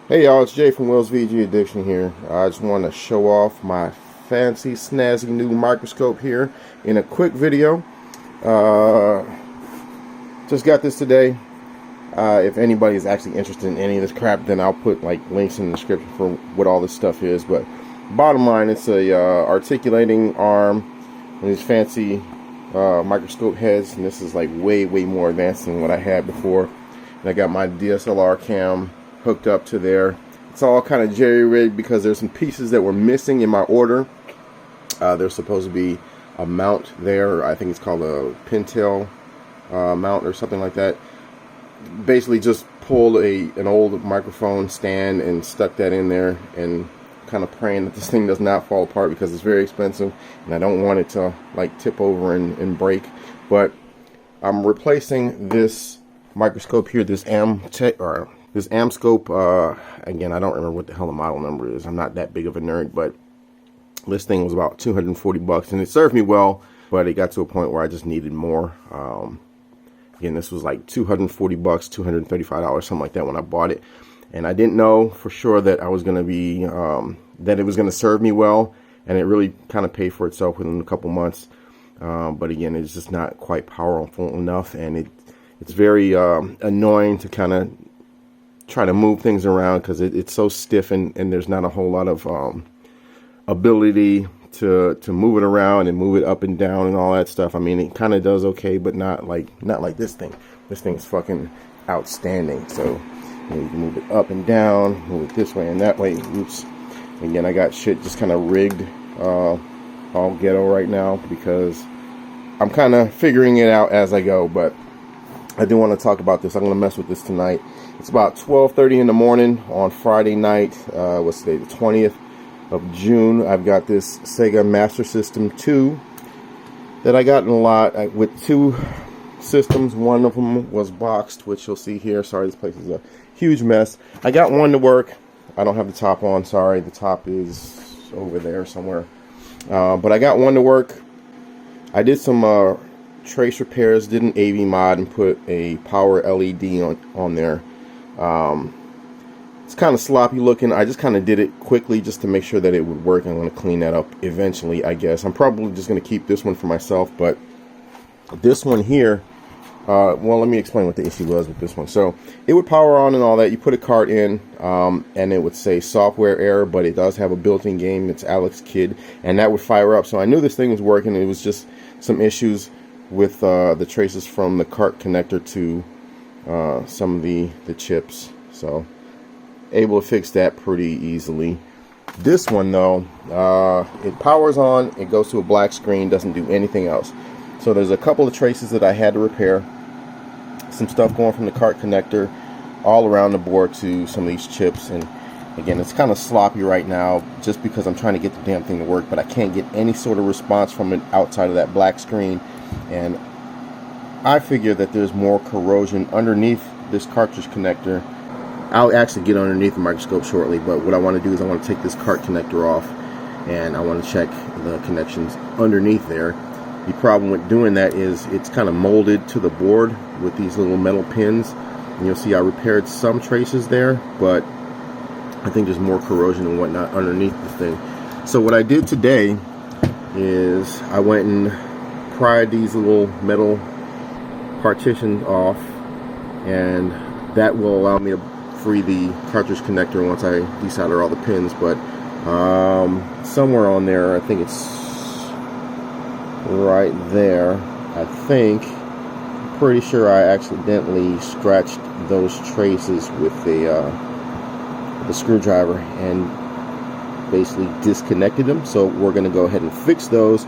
Hey y'all, it's Jay from Will's VG Addiction here. I just want to show off my fancy snazzy new microscope here in a quick video. Just got this today. If anybody is actually interested in any of this crap, then I'll put like links in the description for what all this stuff is. But bottom line, it's a articulating arm and these fancy microscope heads, and this is like way more advanced than what I had before. And I got my DSLR cam hooked up to there. It's all kind of jerry-rigged because there's some pieces that were missing in my order. There's supposed to be a mount there. I think it's called a pintail mount or something like that. Basically just pulled an old microphone stand and stuck that in there, and kind of praying that this thing does not fall apart because it's very expensive and I don't want it to like tip over and break. But I'm replacing this microscope here, this Amscope. Again, I don't remember what the hell the model number is. I'm not that big of a nerd, but this thing was about 240 bucks, and it served me well, but it got to a point where I just needed more. Again, this was like 240 bucks, $235, something like that when I bought it, and I didn't know for sure that I was going to be that it was going to serve me well, and it really kind of paid for itself within a couple months. But again, it's just not quite powerful enough, and it's very annoying to kind of try to move things around because it's so stiff, and there's not a whole lot of ability to move it around and move it up and down and all that stuff. I mean, it kind of does okay, but not like this thing. This thing's fucking outstanding. So you can move it up and down, move it this way and that way. Oops. Again, I got shit just kind of rigged all ghetto right now because I'm kind of figuring it out as I go. But I do want to talk about this. I'm going to mess with this tonight. It's about 12:30 in the morning on Friday night. What's today? The 20th of June. I've got this Sega Master System 2 that I got in a lot with two systems. One of them was boxed, which you'll see here. Sorry, this place is a huge mess. I got one to work. I don't have the top on. Sorry, the top is over there somewhere. But I got one to work. I did some trace repairs, did an AV mod, and put a power LED on there. It's kind of sloppy looking. I just kind of did it quickly just to make sure that it would work. I'm going to clean that up eventually, I guess. I'm probably just going to keep this one for myself, but this one here, well, let me explain what the issue was with this one. So it would power on and all that. You put a card in, and it would say software error, but it does have a built-in game. It's Alex Kidd, and that would fire up. So I knew this thing was working. It was just some issues with the traces from the cart connector to some of the chips. So able to fix that pretty easily. This one though, it powers on, it goes to a black screen, doesn't do anything else. So there's a couple of traces that I had to repair. Some stuff going from the cart connector all around the board to some of these chips, and again, it's kind of sloppy right now just because I'm trying to get the damn thing to work, but I can't get any sort of response from it outside of that black screen. And I figure that there's more corrosion underneath this cartridge connector. I'll actually get underneath the microscope shortly, but what I want to do is I want to take this cart connector off, and I want to check the connections underneath there. The problem with doing that is it's kind of molded to the board with these little metal pins, and you'll see I repaired some traces there, but I think there's more corrosion and whatnot underneath the thing. So what I did today is I went and pried these little metal partitions off, and that will allow me to free the cartridge connector once I desolder all the pins. But somewhere on there, I think it's right there, I think, I'm pretty sure I accidentally scratched those traces with the screwdriver and basically disconnected them. So we're going to go ahead and fix those.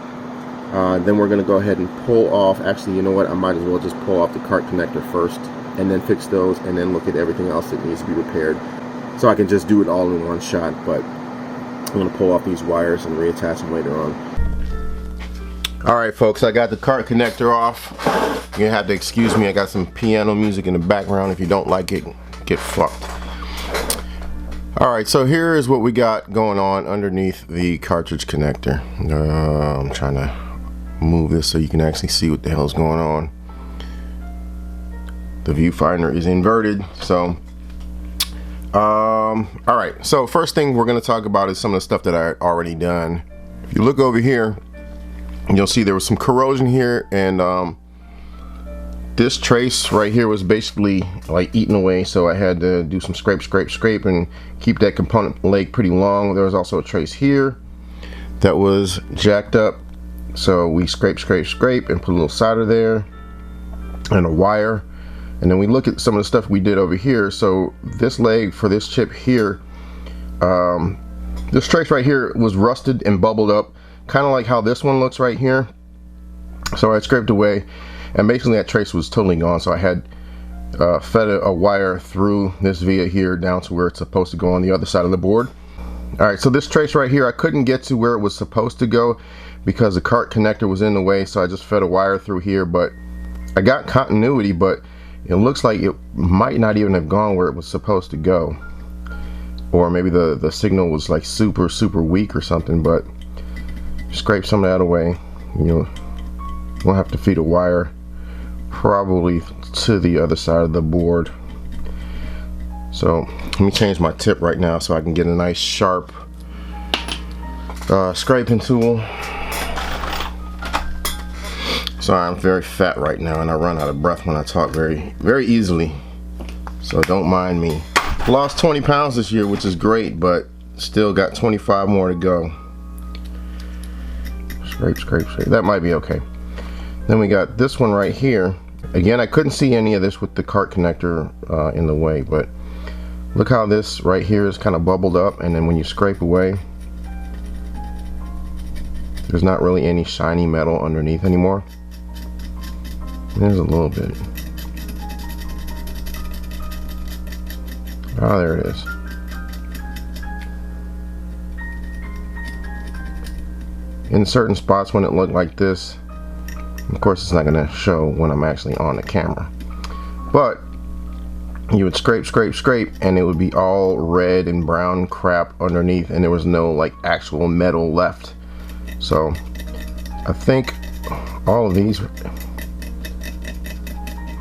Then we're going to go ahead and pull off, actually, you know what, I might as well just pull off the cart connector first and then fix those, and then look at everything else that needs to be repaired, so I can just do it all in one shot. But I'm going to pull off these wires and reattach them later on. Alright folks, I got the cart connector off. You're going to have to excuse me, I got some piano music in the background. If you don't like it, get fucked. Alright, so here is what we got going on underneath the cartridge connector. I'm trying to move this so you can actually see what the hell is going on. the viewfinder is inverted. So all right, so first thing we're going to talk about is some of the stuff that I already done. If you look over here, you'll see there was some corrosion here, and this trace right here was basically like eaten away, so I had to do some scrape and keep that component leg pretty long. There was also a trace here that was jacked up, so we scrape and put a little solder there and a wire. And then we look at some of the stuff we did over here. So this leg for this chip here, this trace right here was rusted and bubbled up, kind of like how this one looks right here. So I scraped away, and basically that trace was totally gone. So I had fed a wire through this via here down to where it's supposed to go on the other side of the board. All right, so this trace right here, I couldn't get to where it was supposed to go because the cart connector was in the way, so I just fed a wire through here. But I got continuity, but it looks like it might not even have gone where it was supposed to go, or maybe the signal was like super weak or something. But scrape some of that away. You know, we'll have to feed a wire probably to the other side of the board. So let me change my tip right now so I can get a nice sharp scraping tool. Sorry, I'm very fat right now and I run out of breath when I talk very easily, so don't mind me. Lost 20 pounds this year, which is great, but still got 25 more to go. Scrape. That might be okay. Then we got this one right here. Again, I couldn't see any of this with the cart connector in the way, but look how this right here is kind of bubbled up, and then when you scrape away, there's not really any shiny metal underneath anymore. There's a little bit. Oh, there it is. In certain spots when it looked like this, of course it's not going to show when I'm actually on the camera, but you would scrape and it would be all red and brown crap underneath, and there was no like actual metal left. So I think all of these,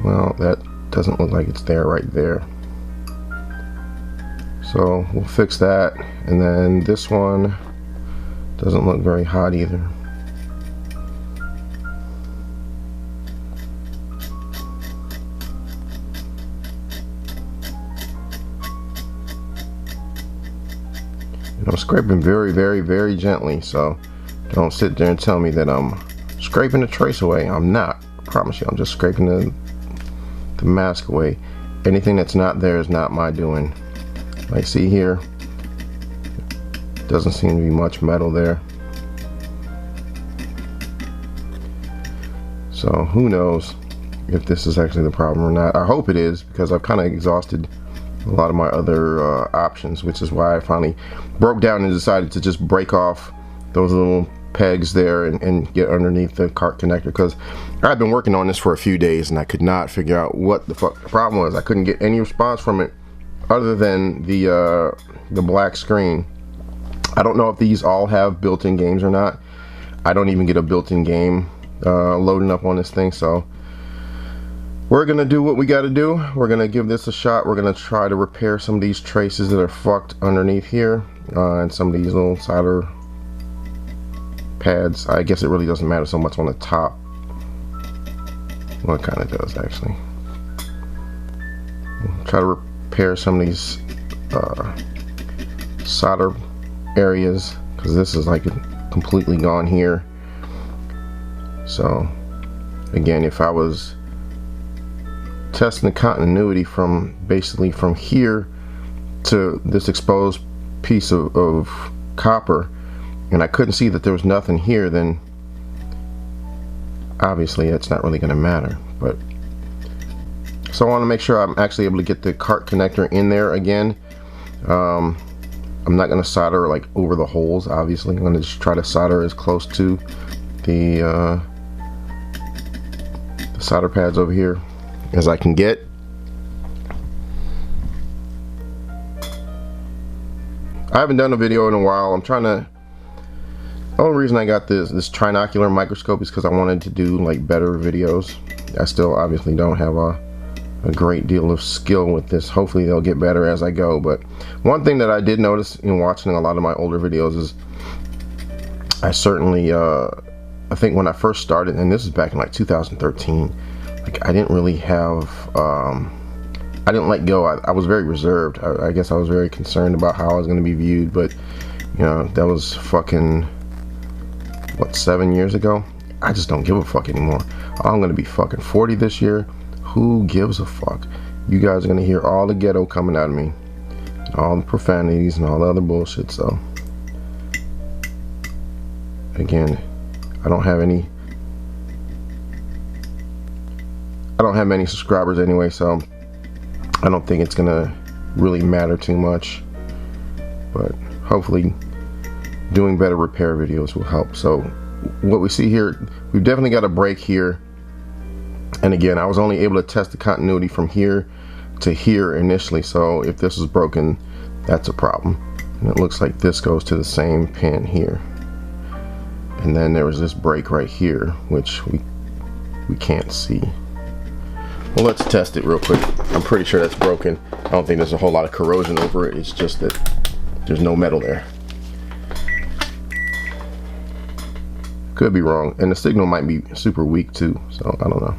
well, that doesn't look like it's there right there, so we'll fix that. And then this one doesn't look very hot either. And I'm scraping very gently, so don't sit there and tell me that I'm scraping the trace away. I'm not. I promise you, I'm just scraping the mask away. Anything that's not there is not my doing. Like, see here, doesn't seem to be much metal there. So who knows if this is actually the problem or not. I hope it is, because I've kind of exhausted a lot of my other options, which is why I finally broke down and decided to just break off those little pegs there and get underneath the cart connector, because I've been working on this for a few days and I could not figure out what the fuck the problem was. I couldn't get any response from it other than the black screen. I don't know if these all have built-in games or not. I don't even get a built-in game loading up on this thing, so we're gonna do what we gotta do. We're gonna give this a shot. We're gonna try to repair some of these traces that are fucked underneath here, and some of these little solder pads. I guess it really doesn't matter so much on the top. Well, it kind of does actually. We'll try to repair some of these solder areas, because this is like completely gone here. So again, if I was testing the continuity from basically from here to this exposed piece of copper, and I couldn't see that there was nothing here, then obviously it's not really going to matter. But so I want to make sure I'm actually able to get the cart connector in there again. I'm not going to solder like over the holes, obviously. I'm going to just try to solder as close to the solder pads over here as I can get. I haven't done a video in a while. I'm trying to, the only reason I got this trinocular microscope is because I wanted to do like better videos. I still obviously don't have a a great deal of skill with this. Hopefully they'll get better as I go. But one thing that I did notice in watching a lot of my older videos is I certainly I think when I first started, and this is back in like 2013, like I didn't really have I didn't let go. I was very reserved. I guess I was very concerned about how I was going to be viewed. But you know, that was fucking, what, 7 years ago. I just don't give a fuck anymore. I'm going to be fucking 40 this year. Who gives a fuck? You guys are going to hear all the ghetto coming out of me, all the profanities and all the other bullshit. So again, I don't have many subscribers anyway, so I don't think it's gonna really matter too much. But hopefully doing better repair videos will help. So what we see here, we've definitely got a break here. And again, I was only able to test the continuity from here to here initially, so if this is broken, that's a problem. And it looks like this goes to the same pin here. And then there was this break right here, which we can't see. Well, let's test it real quick. I'm pretty sure that's broken. I don't think there's a whole lot of corrosion over it. It's just that there's no metal there. Could be wrong. And the signal might be super weak too, so I don't know.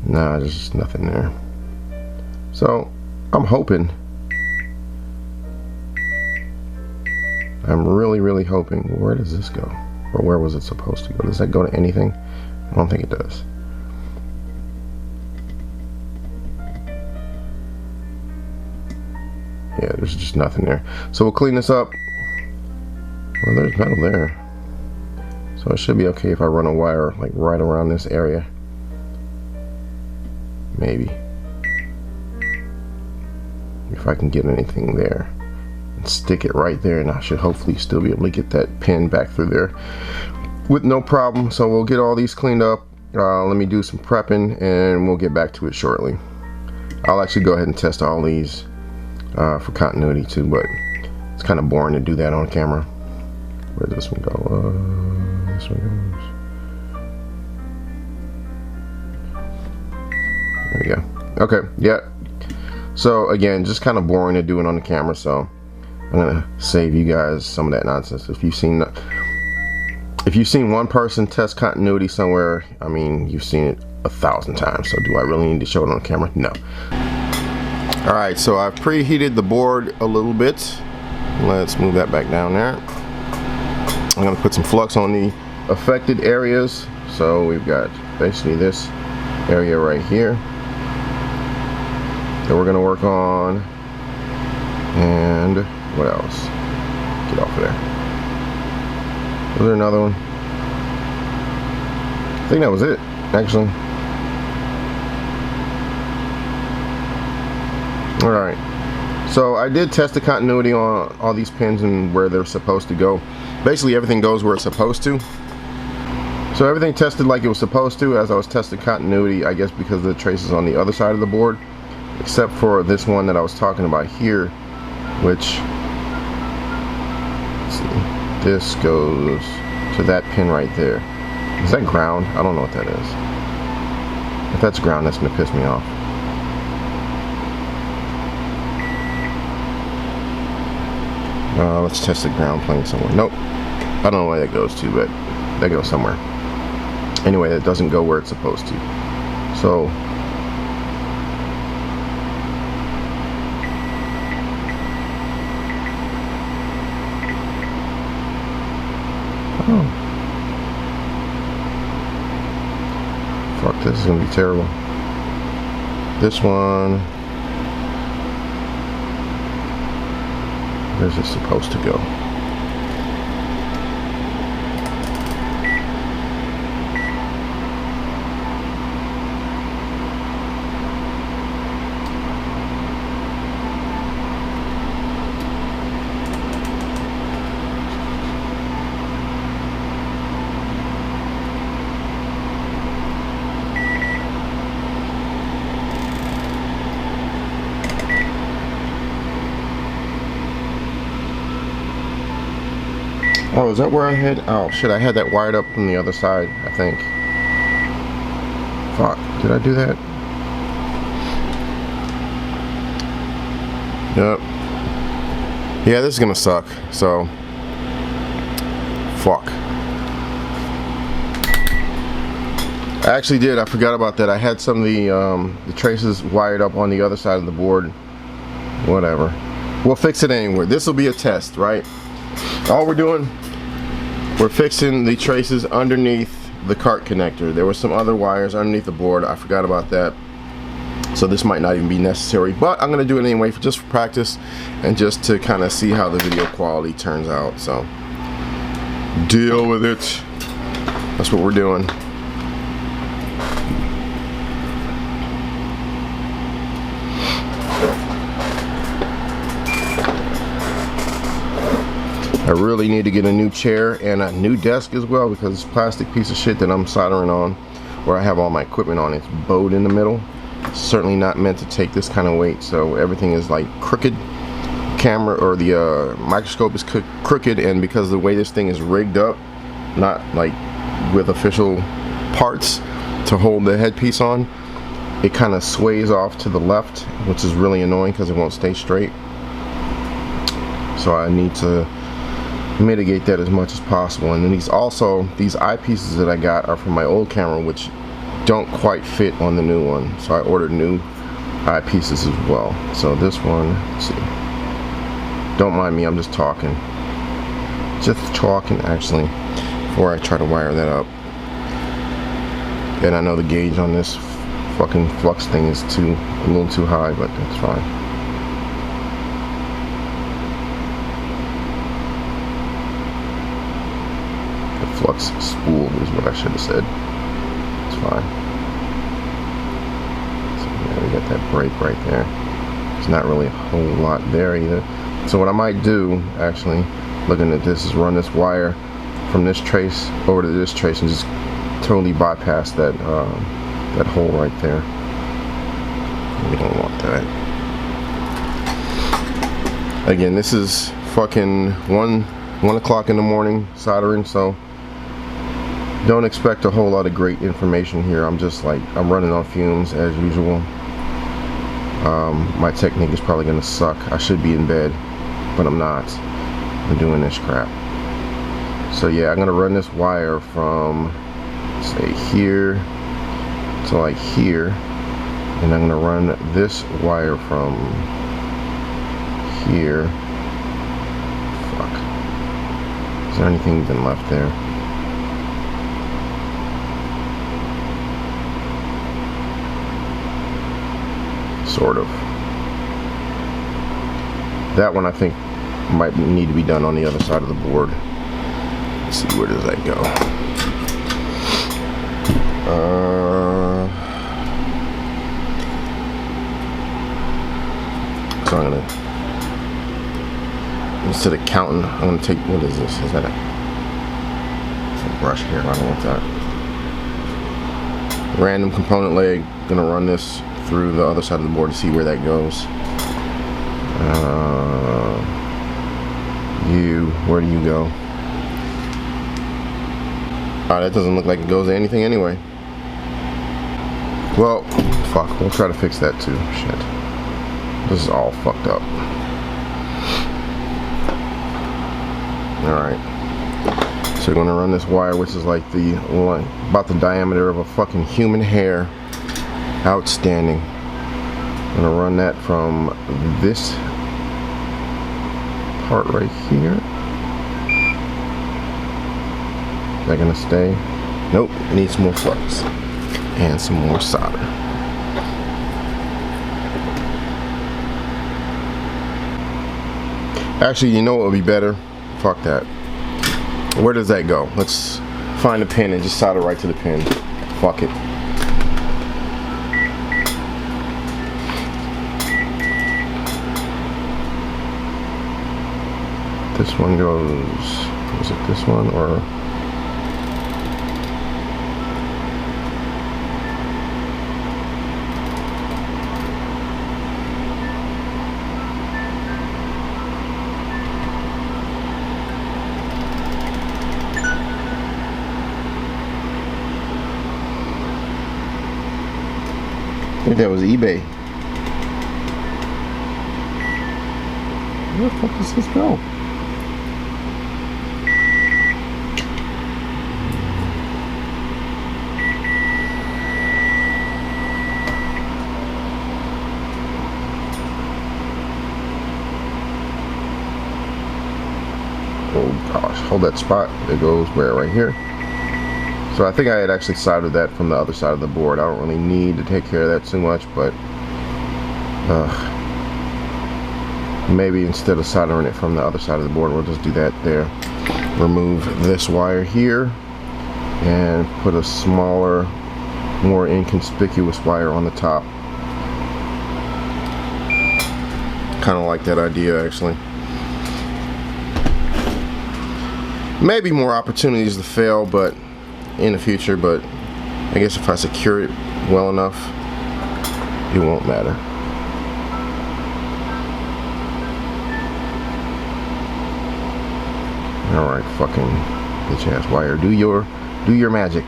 No, there's just nothing there. So I'm hoping, I'm really hoping. Where does this go? Or where was it supposed to go? Does that go to anything? I don't think it does. Yeah, there's just nothing there. So we'll clean this up. Well, there's metal there. So it should be okay if I run a wire like right around this area. Maybe. If I can get anything there. And stick it right there, and I should hopefully still be able to get that pin back through there with no problem. So we'll get all these cleaned up. Let me do some prepping and we'll get back to it shortly. I'll actually go ahead and test all these for continuity too, but it's kind of boring to do that on camera. Where does this one go? This one goes. There we go. Okay, yeah. So again, just kind of boring to do it on the camera, so I'm gonna save you guys some of that nonsense. If you've seen one person test continuity somewhere, I mean, you've seen it 1,000 times. So do I really need to show it on camera? No. All right, so I've preheated the board a little bit. Let's move that back down there. I'm gonna put some flux on the affected areas. So we've got basically this area right here that we're gonna work on. And what else? Get off of there. Was there another one? I think that was it, actually. Alright, so I did test the continuity on all these pins and where they're supposed to go. Basically everything goes where it's supposed to. So everything tested like it was supposed to as I was testing continuity, I guess because of the traces on the other side of the board. Except for this one that I was talking about here, which, let's see, this goes to that pin right there. Is that ground? I don't know what that is. If that's ground, that's gonna piss me off. Let's test the ground plane somewhere. Nope. I don't know where that goes to, but that goes somewhere. Anyway, that doesn't go where it's supposed to. So fuck, this is gonna be terrible. This one, where's this supposed to go? Oh, is that where I had? Oh shit, I had that wired up from the other side, I think. Fuck, did I do that? Yep. Yeah, this is gonna suck, so. Fuck. I actually did, I forgot about that. I had some of the traces wired up on the other side of the board. Whatever. We'll fix it anyway. This will be a test, right? All we're doing, we're fixing the traces underneath the cart connector. There were some other wires underneath the board. I forgot about that. So this might not even be necessary, but I'm gonna do it anyway just for practice and just to kind of see how the video quality turns out. So deal with it. That's what we're doing. I really need to get a new chair and a new desk as well, because this plastic piece of shit that I'm soldering on, where I have all my equipment on, it's bowed in the middle. It's certainly not meant to take this kind of weight, so everything is like crooked. Camera or the microscope is crooked, and because of the way this thing is rigged up, not like with official parts to hold the headpiece on, it kind of sways off to the left, which is really annoying because it won't stay straight. So I need to mitigate that as much as possible. And then these eyepieces that I got are from my old camera, which don't quite fit on the new one, so I ordered new eyepieces as well. So this one, let's see, don't mind me, I'm just talking actually before I try to wire that up. And I know the gauge on this fucking flux thing is a little too high, but that's fine. Flux spool is what I should have said. It's fine. So yeah, we got that break right there. There's not really a whole lot there either. So what I might do, actually, looking at this, is run this wire from this trace over to this trace and just totally bypass that that hole right there. We don't want that. Again, this is fucking 1 o'clock in the morning soldering, so don't expect a whole lot of great information here. I'm just like, I'm running on fumes as usual. My technique is probably gonna suck. I should be in bed, but I'm not. I'm doing this crap. So yeah, I'm gonna run this wire from, say, here to like here, and I'm gonna run this wire from here. Fuck. Is there anything even left there? Sort of. That one I think might need to be done on the other side of the board. Let's see, where does that go? So I'm gonna, instead of counting, I'm gonna take, what is this? Is that a brush here? I don't want that. Random component leg. Gonna run this through the other side of the board to see where that goes. Where do you go? Oh, that doesn't look like it goes to anything anyway. Well, fuck, we'll try to fix that too. Shit. This is all fucked up. Alright. So we're gonna run this wire, which is like about the diameter of a fucking human hair. Outstanding. I'm gonna run that from this part right here. Is that gonna stay? Nope, it needs some more flux and some more solder. Actually, you know what would be better? Fuck that. Where does that go? Let's find a pin and just solder right to the pin. Fuck it. This one goes, is it this one or? think that was eBay. Where the fuck does this go? Oh gosh, hold that spot. It goes where? Right here. So I think I had actually soldered that from the other side of the board. I don't really need to take care of that too much, but maybe instead of soldering it from the other side of the board, we'll just do that there. Remove this wire here and put a smaller, more inconspicuous wire on the top. Kind of like that idea, actually. Maybe more opportunities to fail, but in the future, but I guess if I secure it well enough, it won't matter. Alright, fucking bitch ass wire. Do your magic.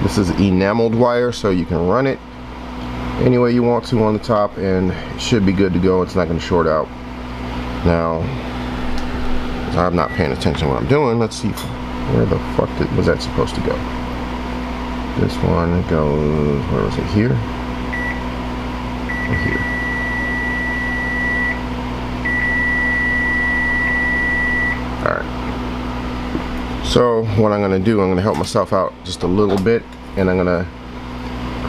This is enameled wire, so you can run it any way you want to on the top and it should be good to go. It's not going to short out. Now, I'm not paying attention to what I'm doing. Let's see, where the fuck was that supposed to go? This one goes, where was it, here? Or here? Alright. So, what I'm going to do, I'm going to help myself out just a little bit, and I'm going to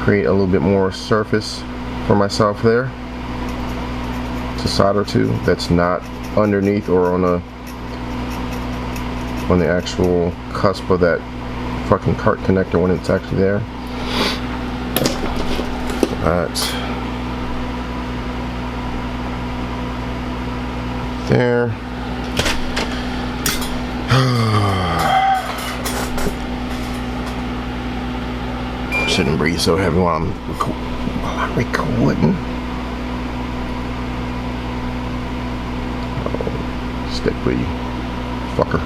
create a little bit more surface for myself there to solder to that's not underneath or on the actual cusp of that fucking cart connector when it's actually there. There. Shouldn't breathe so heavy while I'm recording. Oh, stick with you, fucker.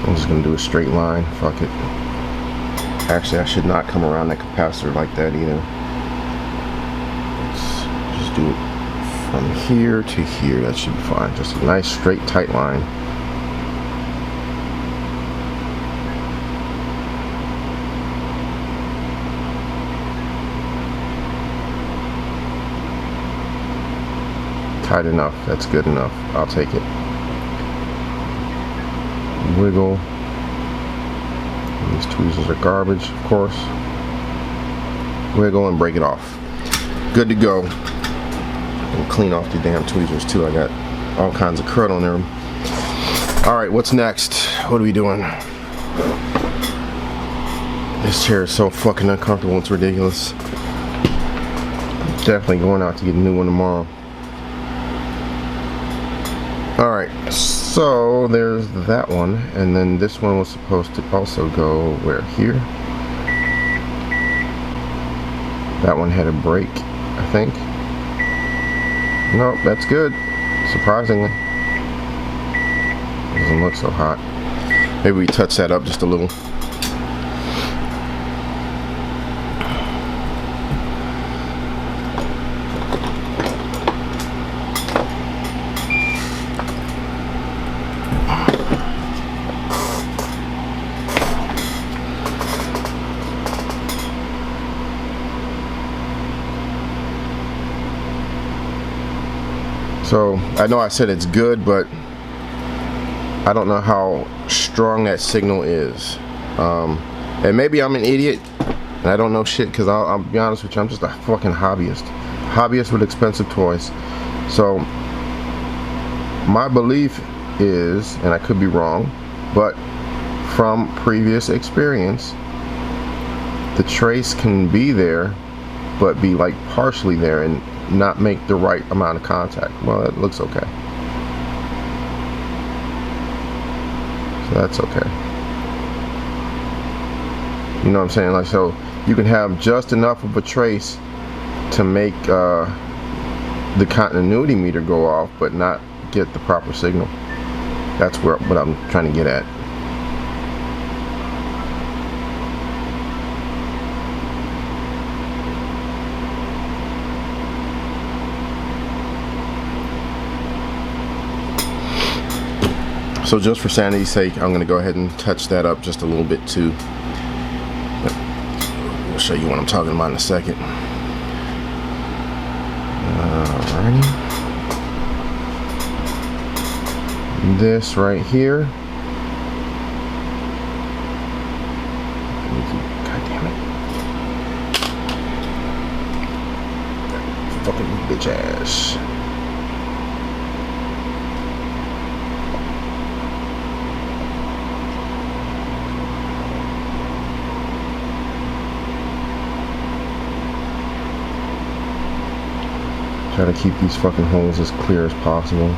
I'm just gonna do a straight line. Fuck it. Actually, I should not come around that capacitor like that either. Let's just do it from here to here. That should be fine. Just a nice straight tight line. Tight enough. That's good enough. I'll take it. Wiggle. These tweezers are garbage, of course. Wiggle and break it off. Good to go. And clean off the damn tweezers too. I got all kinds of crud on them. Alright, what's next? What are we doing? This chair is so fucking uncomfortable, it's ridiculous. Definitely going out to get a new one tomorrow. Alright, so there's that one, and then this one was supposed to also go where? Here? That one had a break, I think. Nope, that's good. Surprisingly. Doesn't look so hot. Maybe we touch that up just a little. So I know I said it's good, but I don't know how strong that signal is. And maybe I'm an idiot and I don't know shit, because I'll be honest with you, I'm just a fucking hobbyist with expensive toys. So my belief is, and I could be wrong, but from previous experience, the trace can be there but be like partially there and not make the right amount of contact. Well, it looks okay. So that's okay. You know what I'm saying? Like, so you can have just enough of a trace to make the continuity meter go off, but not get the proper signal. That's what I'm trying to get at. So just for sanity's sake, I'm going to go ahead and touch that up just a little bit too. But I'll show you what I'm talking about in a second. Alrighty. This right here. God damn it. Fucking bitch ass. Try to keep these fucking holes as clear as possible.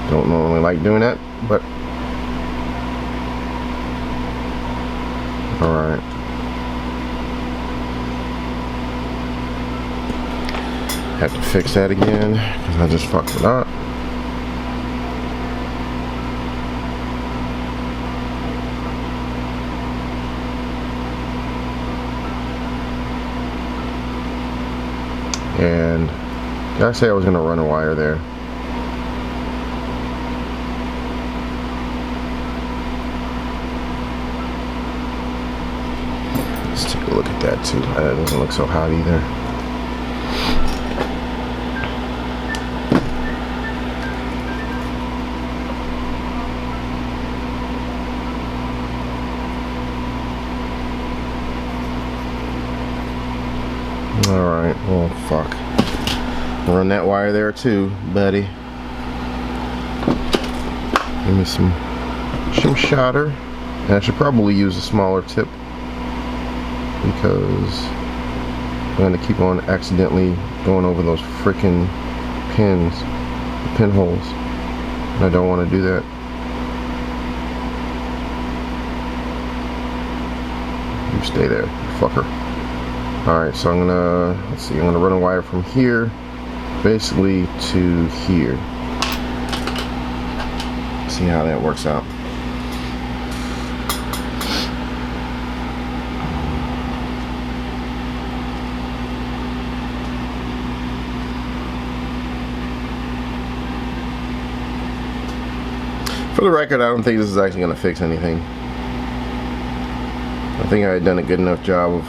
Don't normally like doing that, but alright. Have to fix that again because I just fucked it up. And did I say I was going to run a wire there? Let's take a look at that too. That doesn't look so hot either. Alright, well, fuck. Run that wire there too, buddy. Give me some solder. And I should probably use a smaller tip because I'm going to keep on accidentally going over those freaking pins, the pinholes. And I don't want to do that. You stay there, fucker. Alright, so I'm gonna, let's see, I'm gonna run a wire from here basically to here. See how that works out. For the record, I don't think this is actually gonna fix anything. I think I had done a good enough job of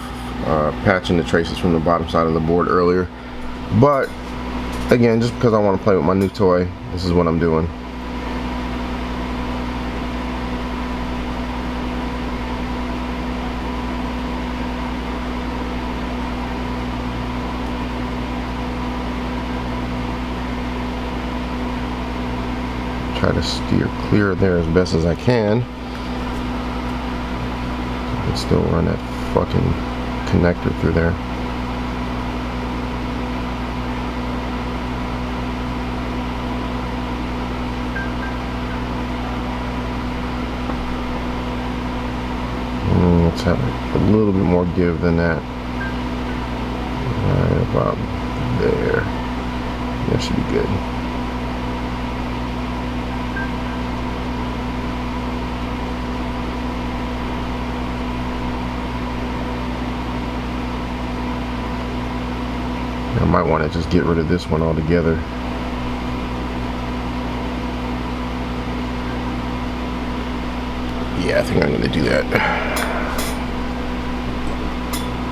patching the traces from the bottom side of the board earlier, but again, just because I want to play with my new toy, this is what I'm doing. Try to steer clear there as best as I can. I can still run that fucking connector through there. Let's have a little bit more give than that. Right about there. That should be good. I might want to just get rid of this one altogether. Yeah, I think I'm going to do that.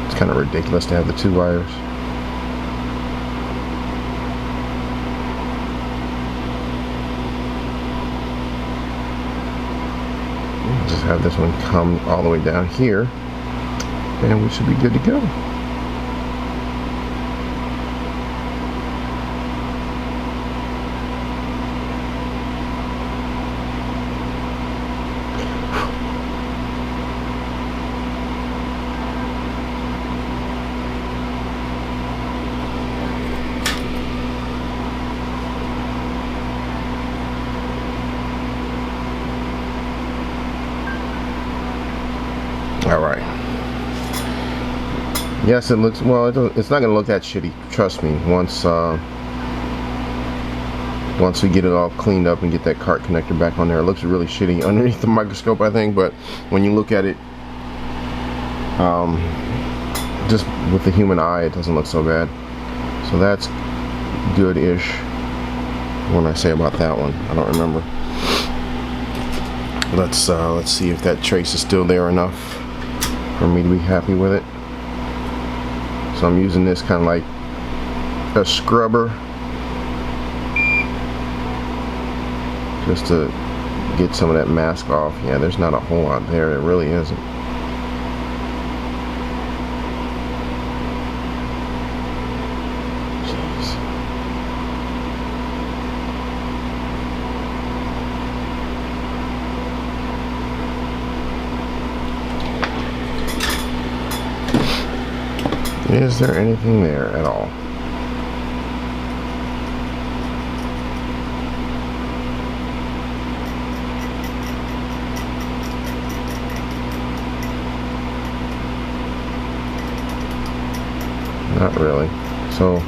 It's kind of ridiculous to have the two wires. Just have this one come all the way down here, and we should be good to go. Yes, it looks, well, it's not gonna look that shitty, trust me, once we get it all cleaned up and get that cart connector back on there. It looks really shitty underneath the microscope, I think, but when you look at it just with the human eye, it doesn't look so bad. So that's good-ish. What did I say about that one? I don't remember. Let's see if that trace is still there enough for me to be happy with it. So I'm using this kind of like a scrubber just to get some of that mask off. Yeah, there's not a whole lot there. It really isn't. Is there anything there at all? Not really. So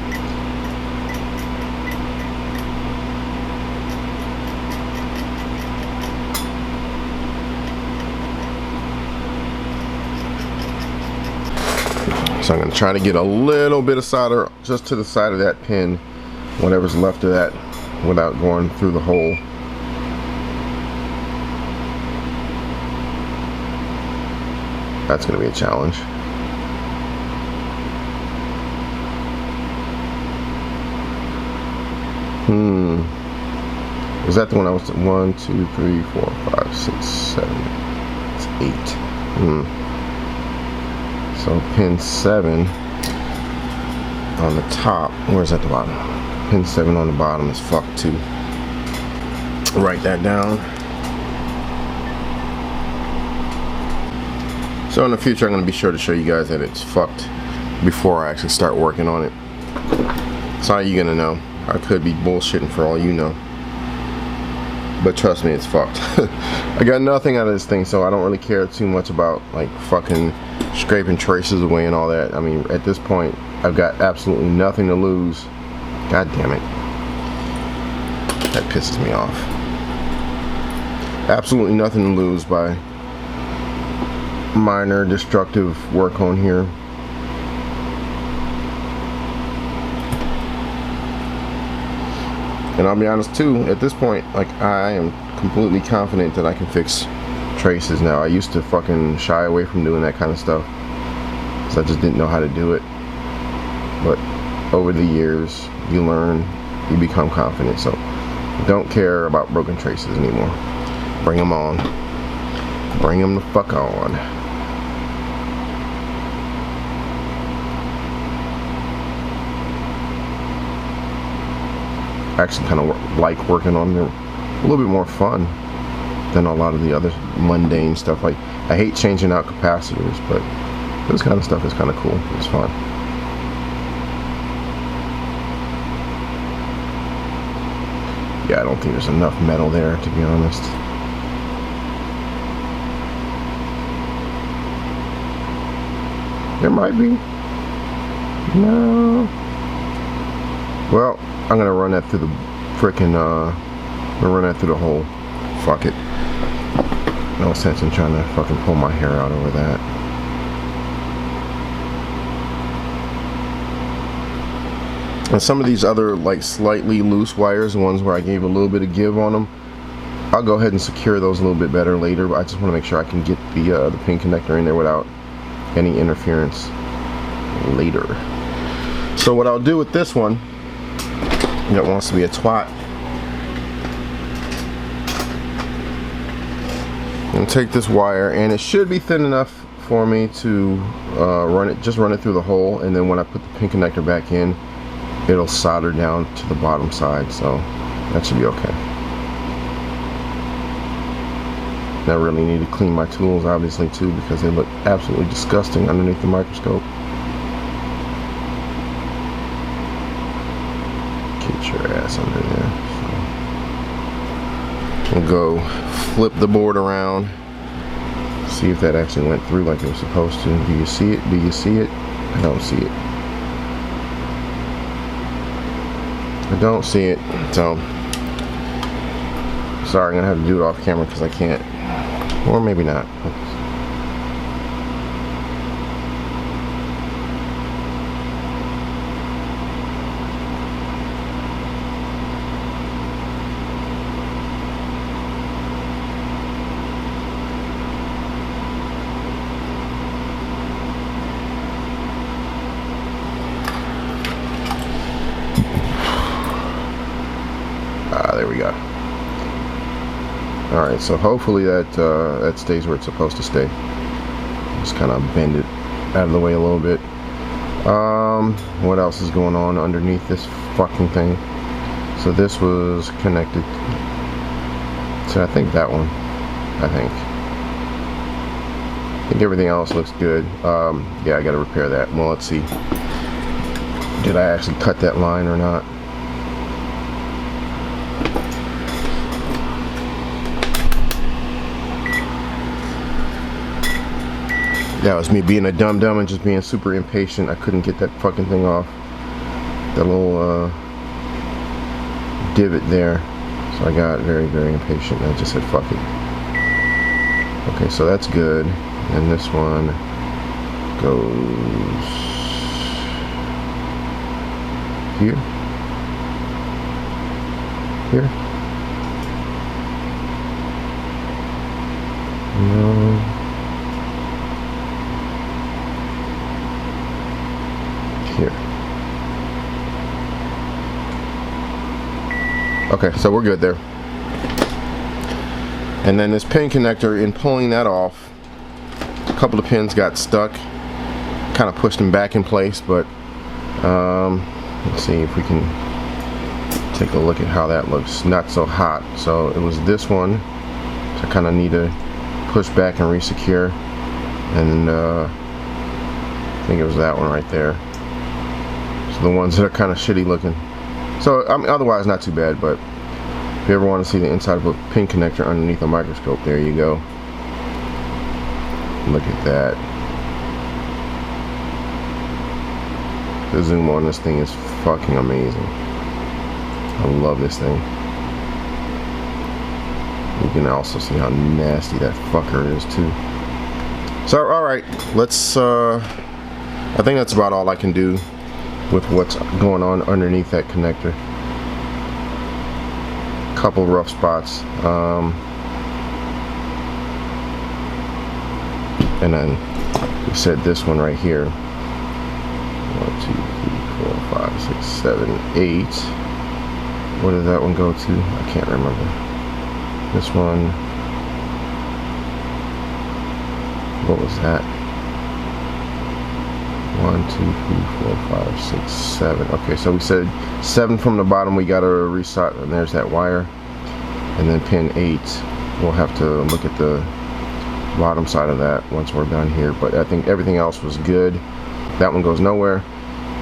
I'm going to try to get a little bit of solder just to the side of that pin, whatever's left of that, without going through the hole. That's going to be a challenge. Is that the one I was 1, 2, 3, 4, 5, 6, 7, it's 8. So pin 7 on the top, where's at the bottom? Pin 7 on the bottom is fucked too. Write that down. So in the future I'm going to be sure to show you guys that it's fucked before I actually start working on it. So how you going to know? I could be bullshitting for all you know. But trust me, it's fucked. I got nothing out of this thing, so I don't really care too much about like fucking scraping traces away and all that. I mean, at this point, I've got absolutely nothing to lose. God damn it. That pisses me off. Absolutely nothing to lose by minor destructive work on here. And I'll be honest too, at this point, like, I am completely confident that I can fix traces now. I used to fucking shy away from doing that kind of stuff because I just didn't know how to do it. But over the years, you learn, you become confident. So don't care about broken traces anymore. Bring them on. Bring them the fuck on. I actually kind of like working on them. A little bit more fun than a lot of the other mundane stuff. Like, I hate changing out capacitors, but this kind of stuff is kind of cool. It's fun. Yeah, I don't think there's enough metal there, to be honest. There might be. No. Well, I'm gonna run that through the frickin' I'm gonna run that through the hole. Fuck it. No sense in trying to fucking pull my hair out over that. And some of these other like slightly loose wires, the ones where I gave a little bit of give on them, I'll go ahead and secure those a little bit better later, but I just want to make sure I can get the pin connector in there without any interference later. So what I'll do with this one that wants to be a twat, and take this wire, and it should be thin enough for me to run it through the hole, and then when I put the pin connector back in, it'll solder down to the bottom side, so that should be okay. I really need to clean my tools, obviously, too, because they look absolutely disgusting underneath the microscope. Get your ass under there. So we'll go flip the board around, see if that actually went through like it was supposed to. Do you see it? Do you see it? I don't see it. I don't see it. So sorry, I'm gonna have to do it off camera because I can't, or maybe not. There we go. All right, so hopefully that that stays where it's supposed to stay. Just kind of bend it out of the way a little bit. What else is going on underneath this fucking thing? So this was connected to, I think, that one. I think everything else looks good. Yeah, I gotta repair that. Well, let's see. Did I actually cut that line or not? That was me being a dum-dum and just being super impatient. I couldn't get that fucking thing off. That little divot there. So I got very, very impatient and I just said fuck it. Okay, so that's good. And this one goes here. Here. No. Here. Okay, so we're good there. And then this pin connector, in pulling that off, a couple of pins got stuck. Kind of pushed them back in place, but let's see if we can take a look at how that looks. Not so hot. So it was this one, so I kind of need to push back and re-secure. And I think it was that one right there. So the ones that are kind of shitty looking. So I mean, otherwise not too bad, but if you ever want to see the inside of a pin connector underneath a microscope, there you go. Look at that. The zoom on this thing is fucking amazing. I love this thing. You can also see how nasty that fucker is too. So alright, let's I think that's about all I can do with what's going on underneath that connector. Couple rough spots, and then we said this one right here. 1, 2, 3, 4, 5, 6, 7, 8. Where did that one go to? I can't remember. This one. What was that? 1, 2, 3, 4, 5, 6, 7. Okay, so we said 7 from the bottom. We got to reset, and there's that wire. And then pin 8. We'll have to look at the bottom side of that once we're done here. But I think everything else was good. That one goes nowhere.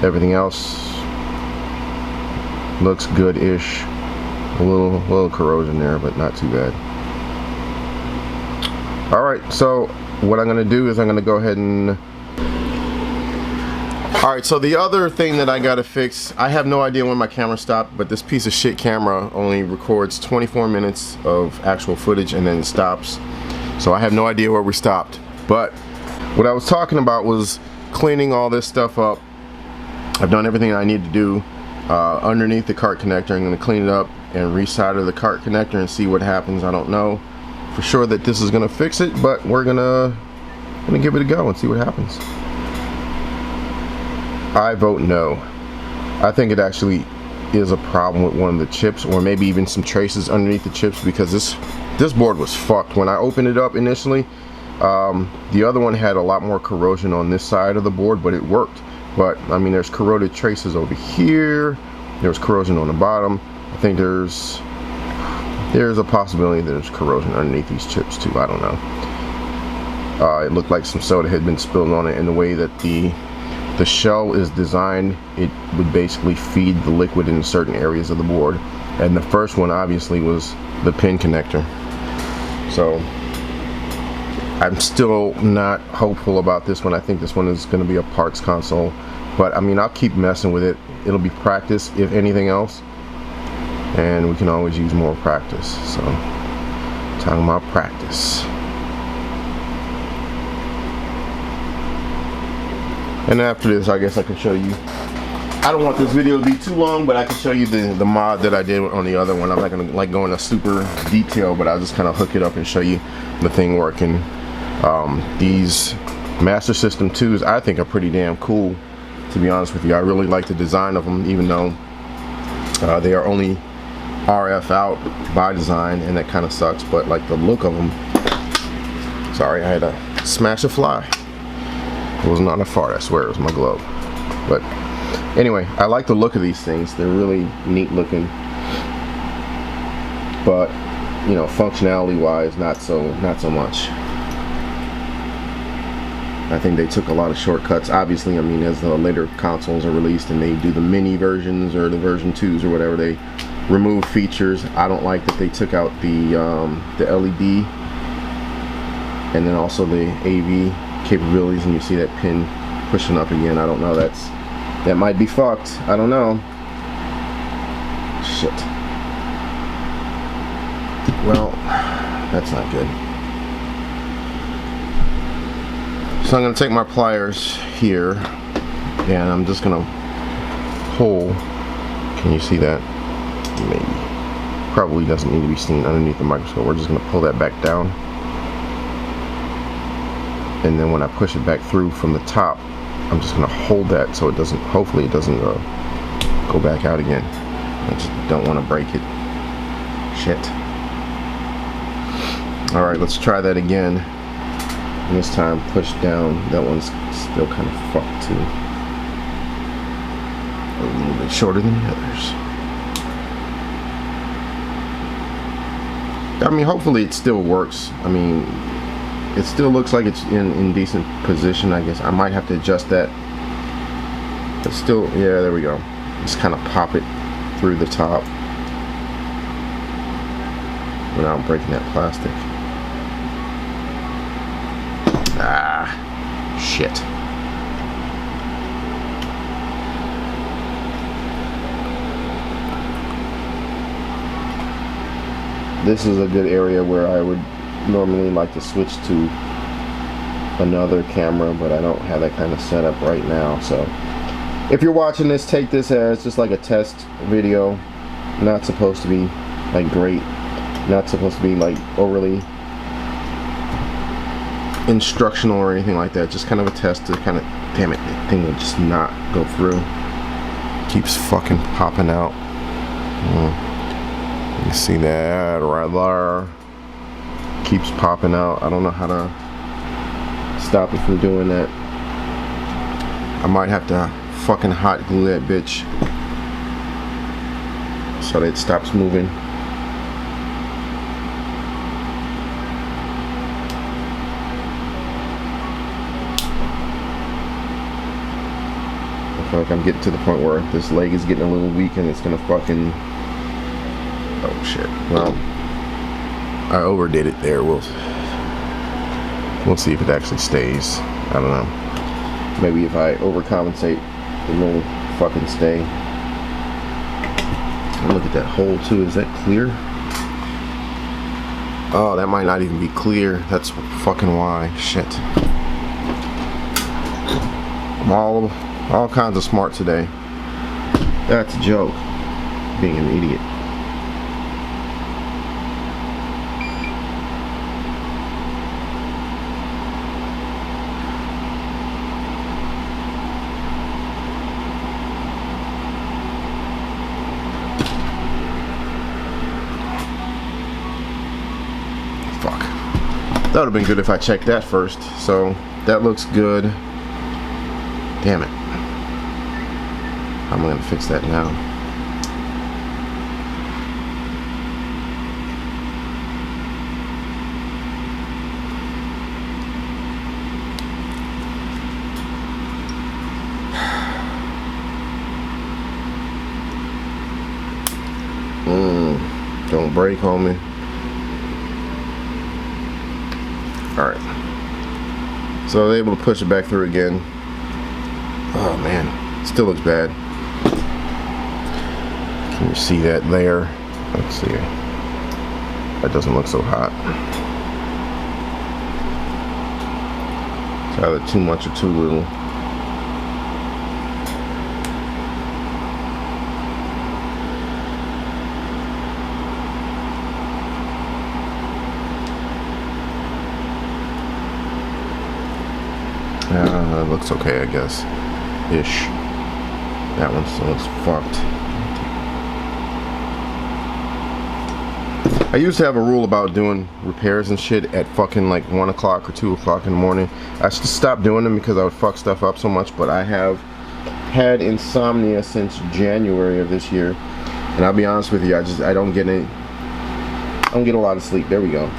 Everything else looks good-ish. A little corrosion there, but not too bad. All right, so what I'm going to do is I'm going to go ahead and. Alright, so the other thing that I gotta fix, I have no idea when my camera stopped, but this piece of shit camera only records 24 minutes of actual footage and then it stops. So I have no idea where we stopped. But what I was talking about was cleaning all this stuff up. I've done everything I need to do underneath the cart connector. I'm gonna clean it up and resolder the cart connector and see what happens. I don't know for sure that this is gonna fix it, but we're gonna give it a go and see what happens. I vote no. I think it actually is a problem with one of the chips, or maybe even some traces underneath the chips, because this board was fucked. When I opened it up initially, the other one had a lot more corrosion on this side of the board, but it worked. But I mean, there's corroded traces over here. There's corrosion on the bottom. I think there's a possibility that there's corrosion underneath these chips too. I don't know. It looked like some soda had been spilled on it, in the way that the shell is designed. It would basically feed the liquid in certain areas of the board, and the first one obviously was the pin connector. So I'm still not hopeful about this one. I think this one is going to be a parts console, but I mean, I'll keep messing with it. It'll be practice if anything else, and we can always use more practice. So talking about practice. And after this, I guess I can show you. I don't want this video to be too long, but I can show you the mod that I did on the other one. I'm not gonna like go into super detail, but I'll just kind of hook it up and show you the thing working. These Master System 2s I think are pretty damn cool, to be honest with you. I really like the design of them, even though they are only RF out by design, and that kind of sucks, but like the look of them. Sorry, I had to smash a fly. It was not a fart, I swear, it was my glove. But anyway, I like the look of these things. They're really neat looking, but you know, functionality wise, not so much. I think they took a lot of shortcuts. Obviously, I mean, as the later consoles are released and they do the mini versions or the version 2s or whatever, they remove features. I don't like that they took out the LED and then also the AV capabilities, and you see that pin pushing up again. I don't know, that might be fucked. I don't know. Shit. Well, that's not good. So I'm going to take my pliers here and I'm just going to pull. Can you see that? Maybe. Probably doesn't need to be seen underneath the microscope. We're just going to pull that back down. And then when I push it back through from the top, I'm just going to hold that so it doesn't, hopefully it doesn't go back out again. I just don't want to break it. Shit. Alright, let's try that again. And this time push down. That one's still kind of fucked too. A little bit shorter than the others. I mean, hopefully it still works. I mean, it still looks like it's in decent position. I guess I might have to adjust that. But still, yeah, there we go. Just kind of pop it through the top without breaking that plastic. Ah, shit. This is a good area where I would normally like to switch to another camera, but I don't have that kind of setup right now. So if you're watching this, take this as just like a test video. Not supposed to be like great, not supposed to be like overly instructional or anything like that. Just kind of a test to kind of, damn it, that thing will just not go through. Keeps fucking popping out. You see that right there? Keeps popping out. I don't know how to stop it from doing that. I might have to fucking hot glue that bitch so that it stops moving. I feel like I'm getting to the point where this leg is getting a little weak and it's gonna fucking, oh shit. Well, I overdid it there. We'll see if it actually stays. I don't know. Maybe if I overcompensate, it will fucking stay. And look at that hole too. Is that clear? Oh, that might not even be clear. That's fucking why. Shit. I'm all kinds of smart today. That's a joke. Being an idiot. That would have been good if I checked that first. So that looks good. Damn it. I'm gonna fix that now. Don't break, homie. Alright. So they're able to push it back through again. Oh man, still looks bad. Can you see that there? Let's see. That doesn't look so hot. It's either too much or too little. It looks okay, I guess. Ish. That one still looks fucked. I used to have a rule about doing repairs and shit at fucking like 1 o'clock or 2 o'clock in the morning. I stopped doing them because I would fuck stuff up so much, but I have had insomnia since January of this year. And I'll be honest with you, I don't get a lot of sleep. There we go.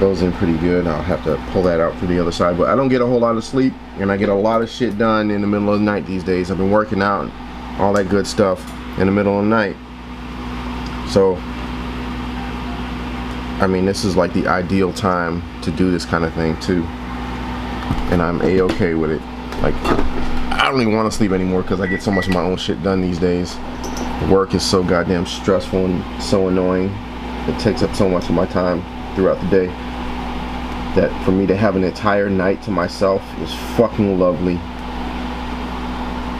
Goes in pretty good. I'll have to pull that out through the other side, but I don't get a whole lot of sleep, and I get a lot of shit done in the middle of the night these days. I've been working out, all that good stuff in the middle of the night. So I mean, this is like the ideal time to do this kind of thing too, and I'm a-okay with it. Like, I don't even want to sleep anymore because I get so much of my own shit done these days. Work is so goddamn stressful and so annoying. It takes up so much of my time throughout the day that for me to have an entire night to myself is fucking lovely.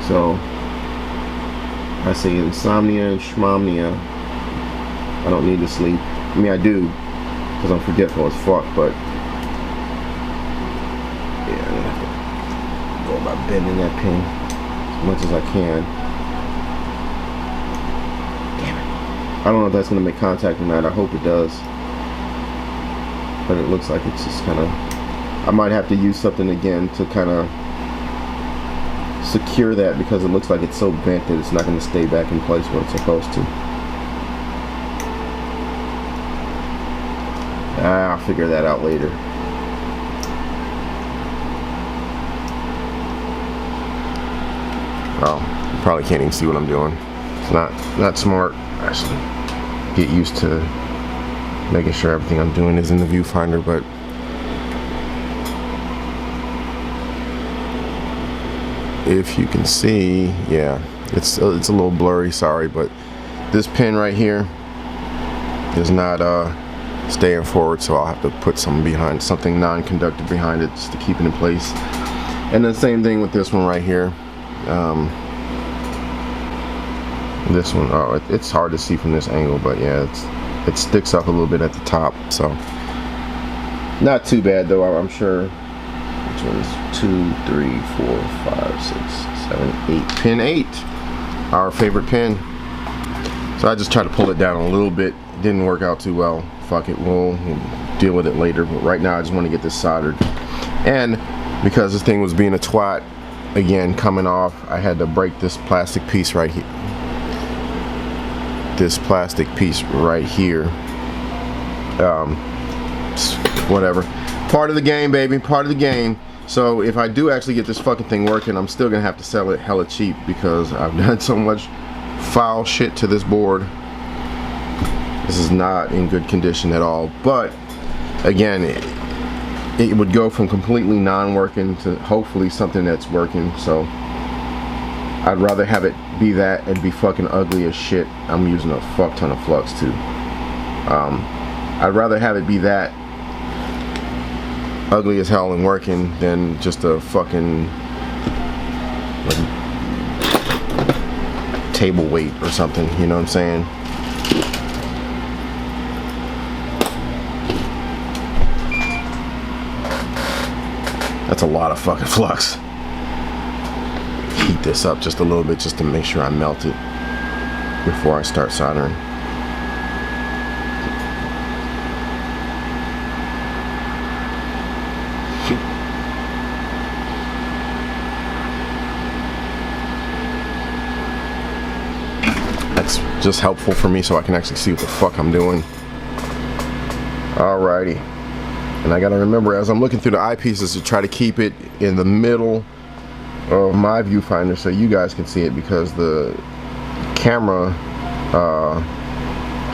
So I say insomnia and schmomnia. I don't need to sleep. I mean, I do, because I'm forgetful as fuck, but yeah, I'm gonna have to go about bending that pin as much as I can. Damn it. I don't know if that's gonna make contact or not. I hope it does. But it looks like it's just kind of, I might have to use something again to kind of secure that, because it looks like it's so bent that it's not going to stay back in place where it's supposed to. I'll figure that out later. Oh, you probably can't even see what I'm doing. It's not smart. Actually, get used to making sure everything I'm doing is in the viewfinder, but if you can see, yeah, it's a little blurry, sorry, but this pin right here is not staying forward, so I'll have to put something non-conductive behind it just to keep it in place. And the same thing with this one right here. This one, oh, it's hard to see from this angle, but yeah, it sticks up a little bit at the top, so not too bad though. I'm sure. Which one is 2, 3, 4, 5, 6, 7, 8? Pin 8, our favorite pin. So I just tried to pull it down a little bit. It didn't work out too well. Fuck it, we'll deal with it later. But right now I just want to get this soldered. And because this thing was being a twat, again, coming off, I had to break this plastic piece right here. This plastic piece right here. Whatever. Part of the game, baby. Part of the game. So if I do actually get this fucking thing working, I'm still gonna have to sell it hella cheap because I've done so much foul shit to this board. This is not in good condition at all. But again, it would go from completely non-working to hopefully something that's working. So I'd rather have it be that and be fucking ugly as shit. I'm using a fuck ton of flux too. I'd rather have it be that ugly as hell and working than just a fucking like table weight or something, you know what I'm saying? That's a lot of fucking flux. Heat this up just a little bit just to make sure I melt it before I start soldering. That's just helpful for me so I can actually see what the fuck I'm doing. Alrighty. And I gotta remember as I'm looking through the eyepieces to try to keep it in the middle of my viewfinder so you guys can see it, because the camera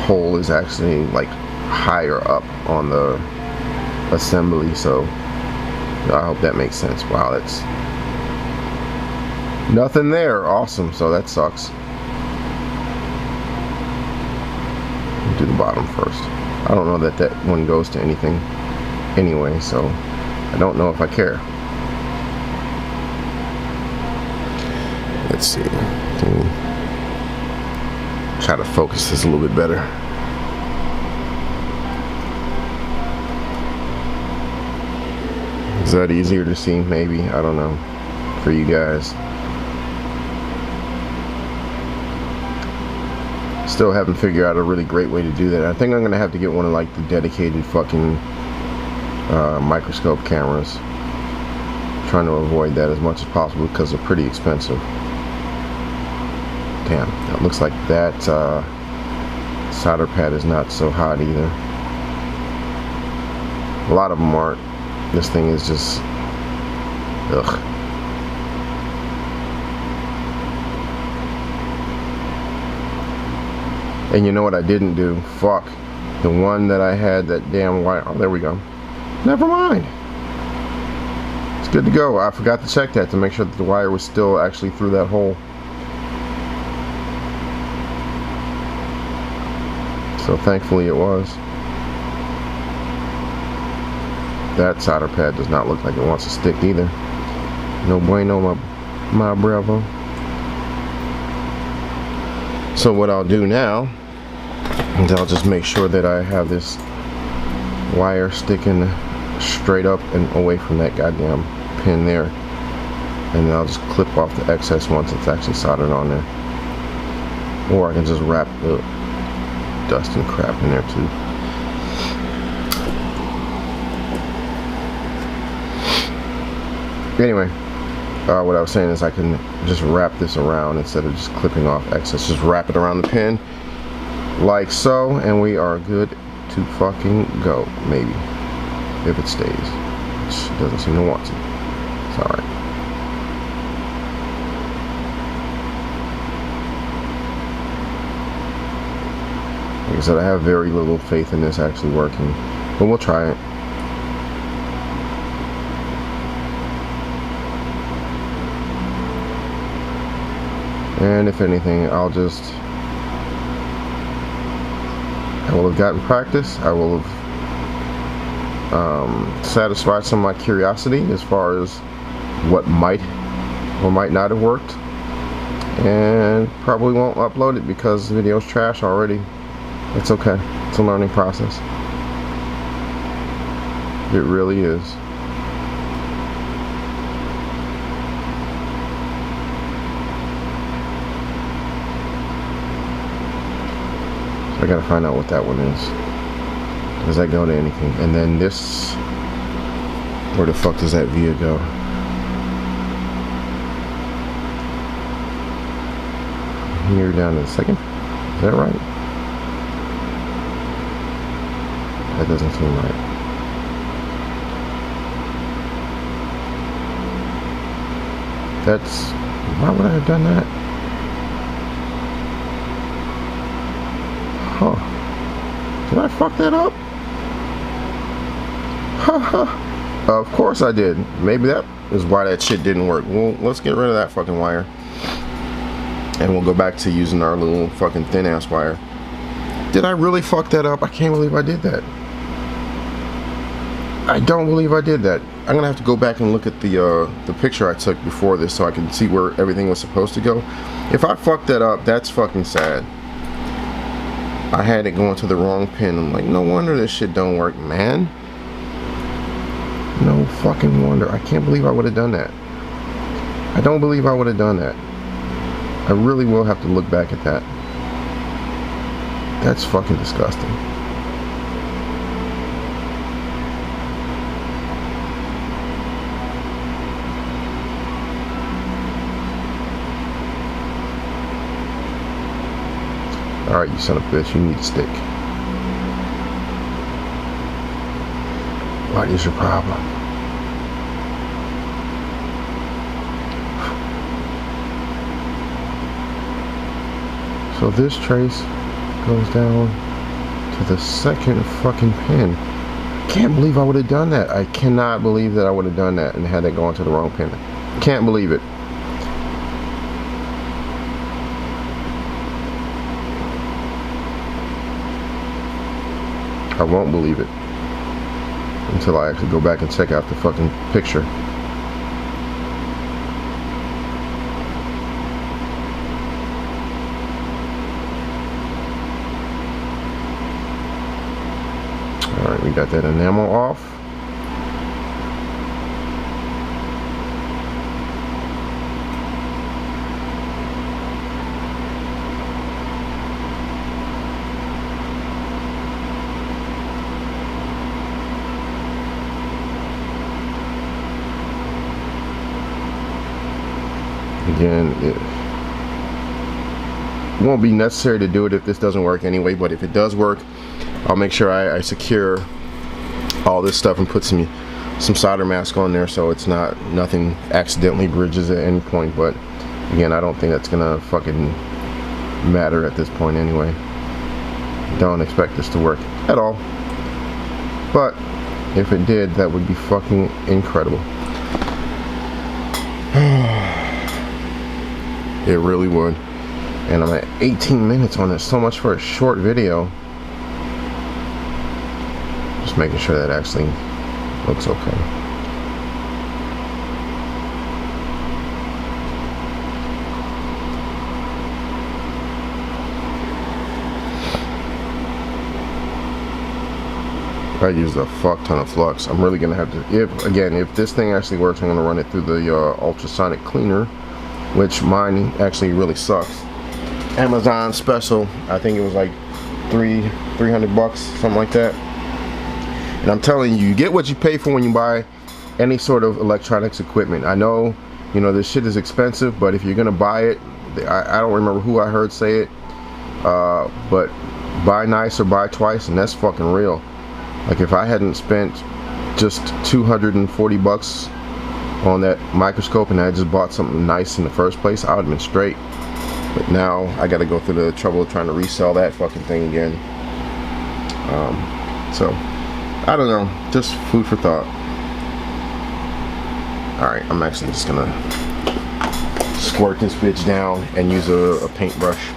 hole is actually like higher up on the assembly, so I hope that makes sense. Wow, that's nothing there. Awesome. So that sucks. Do the bottom first. I don't know that that one goes to anything anyway, so I don't know if I care. Let's see. Try to focus this a little bit better. Is that easier to see? Maybe. I don't know. For you guys. Still haven't figured out a really great way to do that. I think I'm gonna have to get one of like the dedicated fucking microscope cameras. Trying to avoid that as much as possible because they're pretty expensive. Damn, it looks like that solder pad is not so hot either. A lot of them aren't. This thing is just ugh. And you know what I didn't do? Fuck. The one that I had, that damn wire. Oh, there we go. Never mind. It's good to go. I forgot to check that to make sure that the wire was still actually through that hole. So thankfully it was. That solder pad does not look like it wants to stick either. No bueno, my bravo. So what I'll do now is I'll just make sure that I have this wire sticking straight up and away from that goddamn pin there, and then I'll just clip off the excess once it's actually soldered on there. Or I can just wrap the dust and crap in there too. Anyway, what I was saying is I can just wrap this around instead of just clipping off excess. Just wrap it around the pin like so, and we are good to fucking go. Maybe, if it stays, which it doesn't seem to want to. It's alright. Like I said, I have very little faith in this actually working, but we'll try it. And if anything, I will have gotten practice. I will have satisfied some of my curiosity as far as what might or might not have worked, and probably won't upload it because the video's trash already. It's okay. It's a learning process. It really is. I gotta find out what that one is. Does that go to anything? And then this, where the fuck does that via go? Here down to the second. Is that right? That doesn't seem right. That's, why would I have done that? Huh. Did I fuck that up? Haha. Of course I did. Maybe that is why that shit didn't work. Well, let's get rid of that fucking wire. And we'll go back to using our little fucking thin ass wire. Did I really fuck that up? I can't believe I did that. I don't believe I did that. I'm gonna have to go back and look at the picture I took before this so I can see where everything was supposed to go. If I fucked that up, that's fucking sad. I had it going to the wrong pin. I'm like, no wonder this shit don't work, man. No fucking wonder. I can't believe I would have done that. I don't believe I would have done that. I really will have to look back at that. That's fucking disgusting. Alright, you son of a bitch, you need to stick. What is your problem? So this trace goes down to the second fucking pin. I can't believe I would have done that. I cannot believe that I would have done that and had that go into the wrong pin. Can't believe it. I won't believe it until I actually go back and check out the fucking picture. Alright, we got that enamel off. Again, it won't be necessary to do it if this doesn't work anyway, but if it does work, I'll make sure I secure all this stuff and put some solder mask on there so it's nothing accidentally bridges at any point. But again, I don't think that's gonna fucking matter at this point anyway. Don't expect this to work at all, but if it did, that would be fucking incredible. It really would. And I'm at 18 minutes on this. So much for a short video. Just making sure that actually looks okay. I used a fuck ton of flux. I'm really gonna have to, if this thing actually works, I'm gonna run it through the ultrasonic cleaner, which mine actually really sucks. Amazon special, I think it was like $300, something like that. And I'm telling you, you get what you pay for when you buy any sort of electronics equipment. I know, you know, this shit is expensive, but if you're gonna buy it, I don't remember who I heard say it, but buy nice or buy twice, and that's fucking real. Like, if I hadn't spent just $240 on that microscope and I just bought something nice in the first place, I would have been straight. But now I gotta go through the trouble of trying to resell that fucking thing again. So I don't know, just food for thought. Alright, I'm actually just gonna squirt this bitch down and use a paintbrush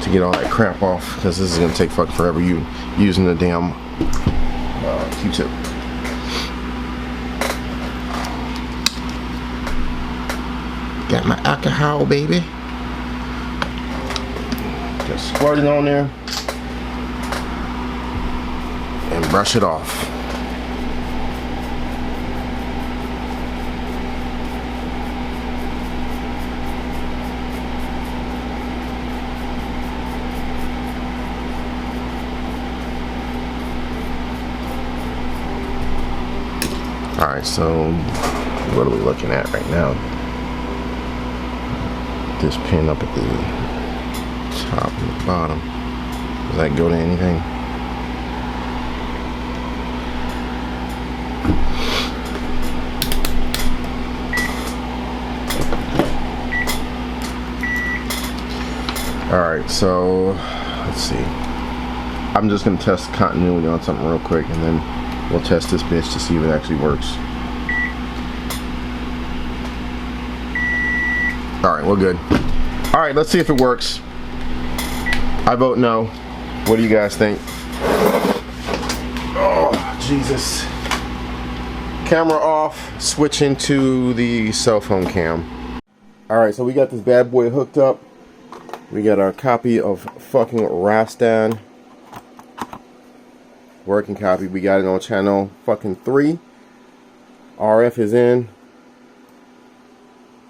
to get all that crap off, because this is gonna take fucking forever using the damn Q-tip. Got my alcohol, baby. Just squirt it on there and brush it off. Alright, so what are we looking at right now? This pin up at the top and the bottom. Does that go to anything? Alright, so let's see. I'm just going to test continuity on something real quick, and then we'll test this bitch to see if it actually works. Alright, we're good. Alright, let's see if it works. I vote no. What do you guys think? Oh, Jesus. Camera off. Switching to the cell phone cam. Alright, so we got this bad boy hooked up. We got our copy of fucking Rastan. Working copy. We got it on channel fucking 3. RF is in.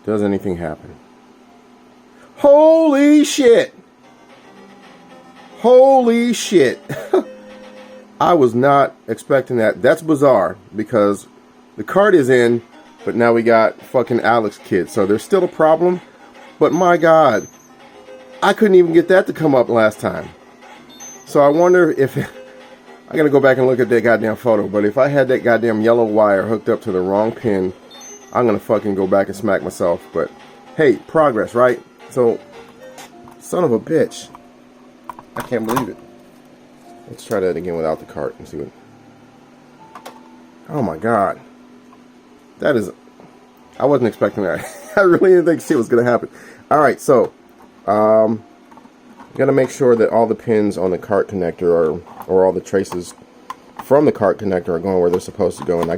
Does anything happen? Holy shit! Holy shit! I was not expecting that. That's bizarre, because the card is in, but now we got fucking Alex Kid. So there's still a problem. But my God, I couldn't even get that to come up last time. So I wonder if I gotta go back and look at that goddamn photo. But if I had that goddamn yellow wire hooked up to the wrong pin, I'm gonna fucking go back and smack myself. But hey, progress, right? So, son of a bitch. I can't believe it. Let's try that again without the cart and see what. Oh my god. That is... I wasn't expecting that. I really didn't think see what's going to happen. Alright, so... I'm going to make sure that all the pins on the cart connector or all the traces from the cart connector are going where they're supposed to go. And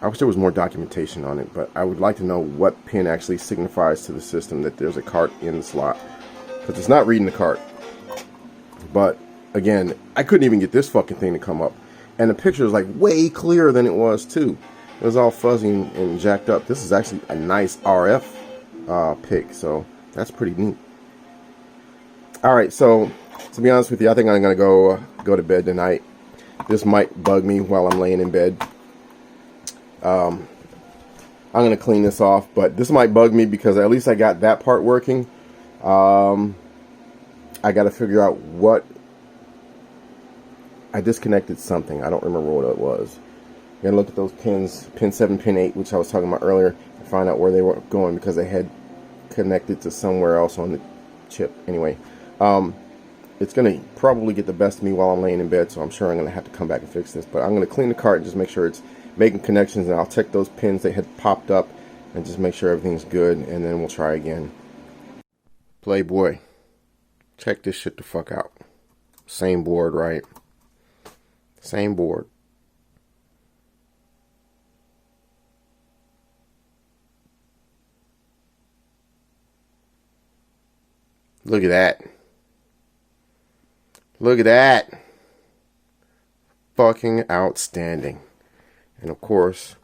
I wish there was more documentation on it, but I would like to know what pin actually signifies to the system that there's a cart in the slot. Because it's not reading the cart. But, again, I couldn't even get this fucking thing to come up. And the picture is like way clearer than it was too. It was all fuzzy and jacked up. This is actually a nice RF pic, so that's pretty neat. Alright, so to be honest with you, I think I'm gonna go to bed tonight. This might bug me while I'm laying in bed. I'm gonna clean this off, but this might bug me because at least I got that part working. I gotta figure out what I disconnected something. I don't remember what it was. I gotta look at those pins, pin 7, pin 8, which I was talking about earlier, and find out where they were going because they had connected to somewhere else on the chip. Anyway, it's gonna probably get the best of me while I'm laying in bed, so I'm sure I'm gonna have to come back and fix this. But I'm gonna clean the cart and just make sure it's making connections, and I'll check those pins that had popped up and just make sure everything's good, and then we'll try again. Playboy, check this shit the fuck out. Same board, right? Same board. Look at that. Look at that. Fucking outstanding. And of course,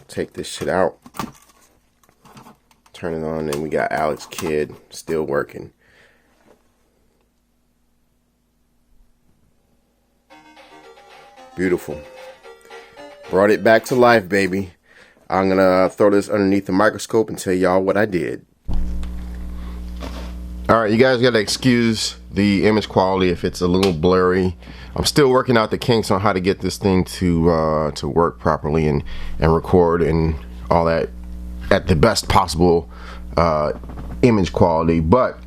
take this shit out. Turn it on, and we got Alex Kidd still working. Beautiful. Brought it back to life, baby. I'm gonna throw this underneath the microscope and tell y'all what I did. Alright, you guys gotta excuse the image quality if it's a little blurry. I'm still working out the kinks on how to get this thing to work properly and record and all that at the best possible image quality. But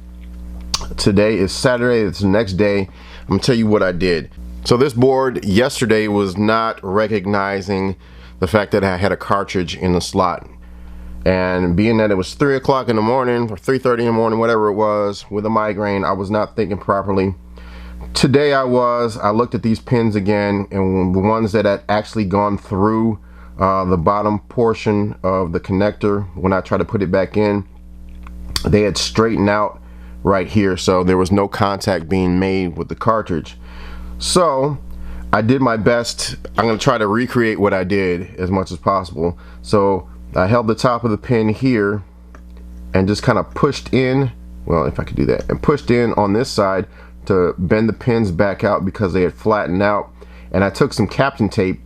today is Saturday, it's the next day. I'm gonna tell you what I did. So this board yesterday was not recognizing the fact that I had a cartridge in the slot. And being that it was 3 o'clock in the morning or 3:30 in the morning, whatever it was, with a migraine, I was not thinking properly. Today I looked at these pins again, and the ones that had actually gone through the bottom portion of the connector, when I tried to put it back in, they had straightened out right here, so there was no contact being made with the cartridge. So I did my best. I'm going to try to recreate what I did as much as possible. So I held the top of the pin here and just kind of pushed in, well, if I could do that, and pushed in on this side to bend the pins back out because they had flattened out. And I took some Captain tape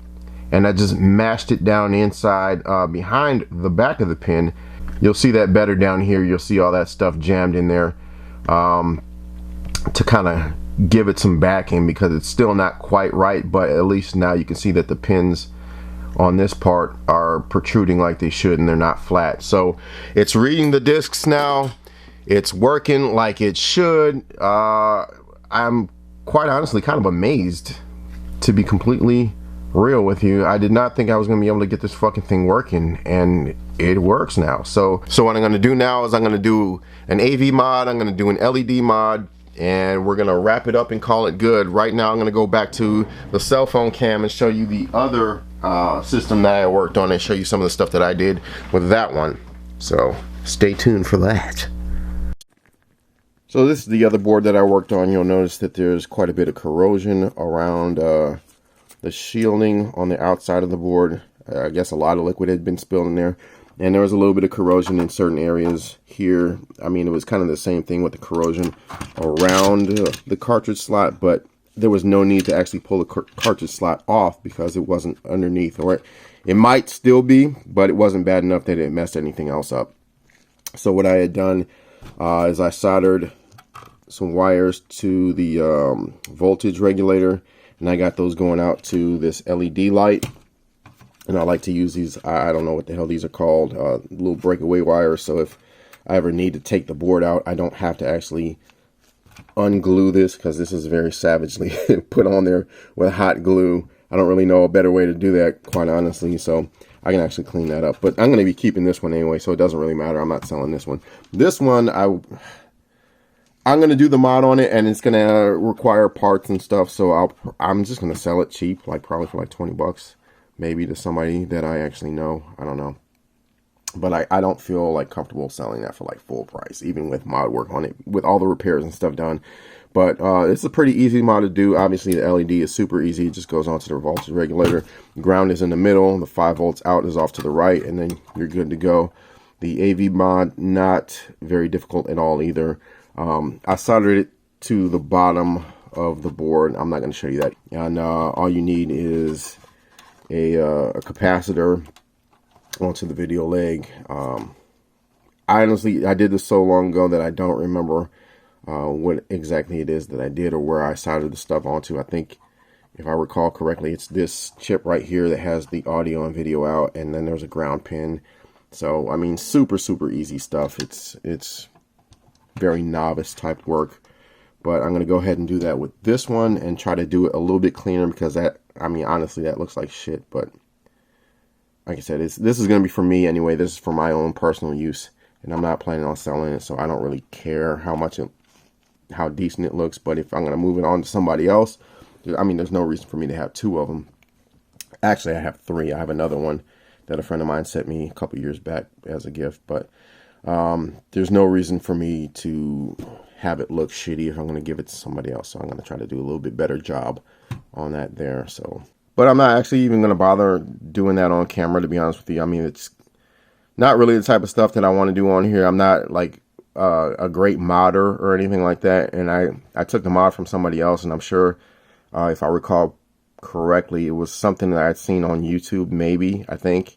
and I just mashed it down inside behind the back of the pin. You'll see that better down here. You'll see all that stuff jammed in there to kind of give it some backing because it's still not quite right, but at least now you can see that the pins on this part are protruding like they should and they're not flat. So it's reading the discs now. It's working like it should. I'm quite honestly kind of amazed, to be completely real with you. I did not think I was going to be able to get this fucking thing working, and it works now. So what I'm going to do now is I'm going to do an AV mod, I'm going to do an LED mod, and we're going to wrap it up and call it good. Right now I'm going to go back to the cell phone cam and show you the other system that I worked on and show you some of the stuff that I did with that one. So stay tuned for that. So this is the other board that I worked on. You'll notice that there's quite a bit of corrosion around the shielding on the outside of the board. I guess a lot of liquid had been spilled in there, and there was a little bit of corrosion in certain areas here. I mean, it was kind of the same thing with the corrosion around the cartridge slot, but there was no need to actually pull the cartridge slot off because it wasn't underneath, or it might still be, but it wasn't bad enough that it messed anything else up. So what I had done is I soldered some wires to the voltage regulator, and I got those going out to this LED light. And I like to use these, I don't know what the hell these are called, little breakaway wires, so if I ever need to take the board out, I don't have to actually unglue this because this is very savagely put on there with hot glue. I don't really know a better way to do that, quite honestly, so I can actually clean that up. But I'm going to be keeping this one anyway, so it doesn't really matter. I'm not selling this one. This one, I'm going to do the mod on it, and it's going to require parts and stuff, so I'm just going to sell it cheap, like probably for like 20 bucks, maybe to somebody that I actually know. I don't know. But I don't feel like comfortable selling that for like full price, even with mod work on it, with all the repairs and stuff done. But it's a pretty easy mod to do. Obviously, the LED is super easy. It just goes onto the voltage regulator. Ground is in the middle. The 5 volts out is off to the right, and then you're good to go. The AV mod, not very difficult at all either. I soldered it to the bottom of the board. I'm not going to show you that. And all you need is a capacitor onto the video leg. I did this so long ago that I don't remember what exactly it is that I did or where I soldered the stuff onto. I think, if I recall correctly, it's this chip right here that has the audio and video out, and then there's a ground pin. So I mean, super easy stuff. It's very novice type work, but I'm gonna go ahead and do that with this one and try to do it a little bit cleaner, because that, I mean, honestly, that looks like shit. But like I said, this is going to be for me anyway. This is for my own personal use, and I'm not planning on selling it, so I don't really care how decent it looks. But if I'm going to move it on to somebody else, I mean, there's no reason for me to have 2 of them. Actually, I have 3. I have another one that a friend of mine sent me a couple years back as a gift, but there's no reason for me to have it look shitty if I'm going to give it to somebody else. So I'm going to try to do a little bit better job on that there. So. But I'm not actually even going to bother doing that on camera, to be honest with you. I mean, it's not really the type of stuff that I want to do on here. I'm not like a great modder or anything like that. And I took the mod from somebody else, and I'm sure, if I recall correctly, it was something that I'd seen on YouTube, maybe, I think.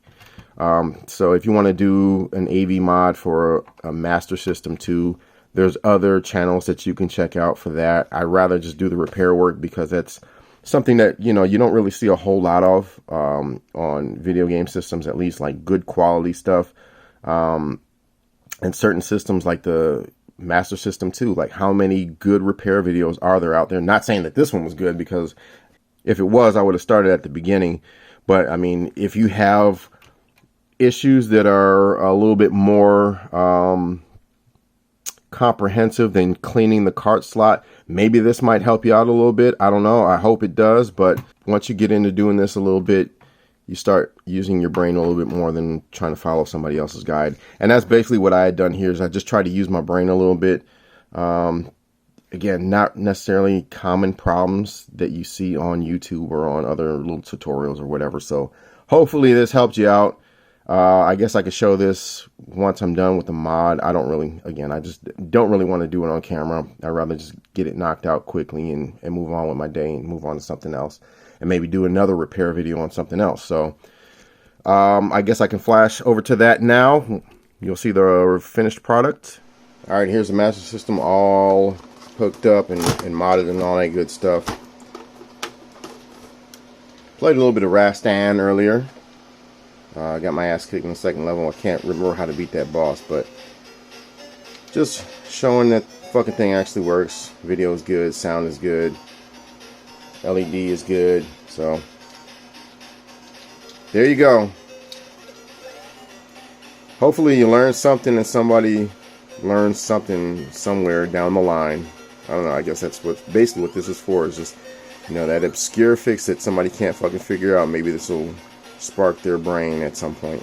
So if you want to do an AV mod for a Master System 2, there's other channels that you can check out for that. I'd rather just do the repair work, because that's something that, you know, you don't really see a whole lot of on video game systems, at least like good quality stuff. And certain systems like the Master System 2, like how many good repair videos are there out there? Not saying that this one was good, because if it was, I would have started at the beginning. But I mean, if you have issues that are a little bit more comprehensive than cleaning the cart slot, maybe this might help you out a little bit. I don't know. I hope it does. But once you get into doing this a little bit, you start using your brain a little bit more than trying to follow somebody else's guide. And that's basically what I had done here, is I just tried to use my brain a little bit. Again, not necessarily common problems that you see on YouTube or on other little tutorials or whatever. So hopefully this helped you out. I guess I could show this once I'm done with the mod. I just don't really want to do it on camera. I'd rather just get it knocked out quickly and move on with my day and move on to something else, and maybe do another repair video on something else. So I guess I can flash over to that now. You'll see the finished product. All right, here's the Master System all hooked up and modded and all that good stuff. Played a little bit of Rastan earlier. I got my ass kicked in the second level. I can't remember how to beat that boss, but just showing that fucking thing actually works. Video is good, sound is good, LED is good. So there you go. Hopefully you learned something and somebody learns something somewhere down the line. I don't know. I guess that's basically what this is for. Is just, you know, that obscure fix that somebody can't fucking figure out. Maybe this will spark their brain at some point.